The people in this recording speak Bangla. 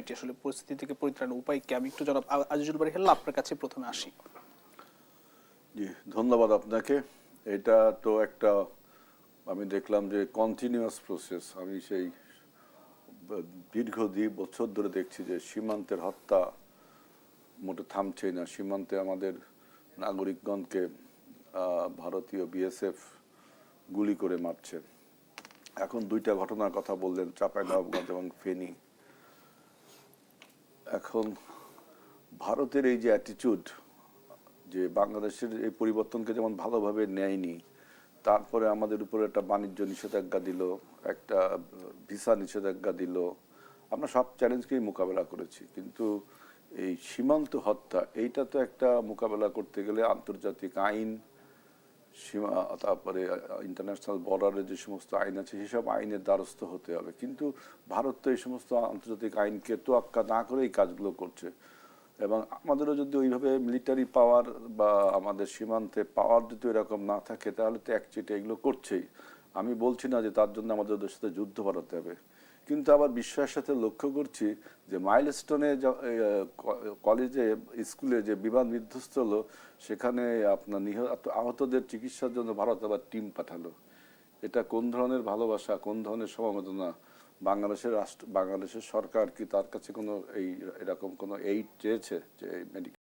এটি আসলে পরিস্থিতি থেকে পরিত্রাণের উপায় কি? আমি একটু জনাব আজিজুল বারী হেল্লা আপনার কাছে প্রথমে আসি। জি, ধন্যবাদ আপনাকে। এটা তো একটা আমি দেখলাম যে কন্টিনিউয়াস প্রসেস। আমি সেই দীর্ঘ 2 বছর ধরে দেখছি যে সীমান্তের হত্যা মোটে থামছেই না। সীমান্তে আমাদের নাগরিকগণকে ভারতীয় বিএসএফ গুলি করে মারছে। এখন 2টা ঘটনার কথা বললেন, চাঁপাইনবাবগঞ্জ এবং ফেনী। এখন ভারতের এই যে অ্যাটিটিউড, যে বাংলাদেশের এই পরিবর্তনকে যেমন ভালোভাবে নেয়নি, তারপরে আমাদের উপরে একটা বাণিজ্য নিষেধাজ্ঞা দিল, একটা ভিসা নিষেধাজ্ঞা দিল। আমরা সব চ্যালেঞ্জকেই মোকাবেলা করেছি, কিন্তু এই সীমান্ত হত্যা এইটা তো একটা মোকাবেলা করতে গেলে আন্তর্জাতিক আইন, সীমা, তারপরে ইন্টারন্যাশনাল বর্ডারে যে সমস্ত আইন আছে সেসব আইনের দ্বারস্থ হতে হবে। কিন্তু ভারত তো এই সমস্ত আন্তর্জাতিক আইনকে তোয়াক্কা না করে এই কাজগুলো করছে। এবং আমাদেরও যদি ওইভাবে মিলিটারি পাওয়ার বা আমাদের সীমান্তে পাওয়ার যদি এরকম না থাকে, তাহলে তো একচেটে এগুলো করছেই। আমি বলছি না যে তার জন্য আমাদের ওদের সাথে যুদ্ধ বাড়াতে হবে, কিন্তু আবার বিস্ময়ের সাথে লক্ষ্য করছি যে মাইলস্টোনে কলেজে, স্কুলে যে বিমান বিধ্বস্ত হলো, সেখানে আপনার আহতদের চিকিৎসার জন্য ভারত আবার টিম পাঠালো। এটা কোন ধরনের ভালোবাসা, কোন ধরনের সমবেদনা? বাংলাদেশের সরকার কি তার কাছে কোনো এরকম কোনো এইড চেয়েছে যে মেডিকেল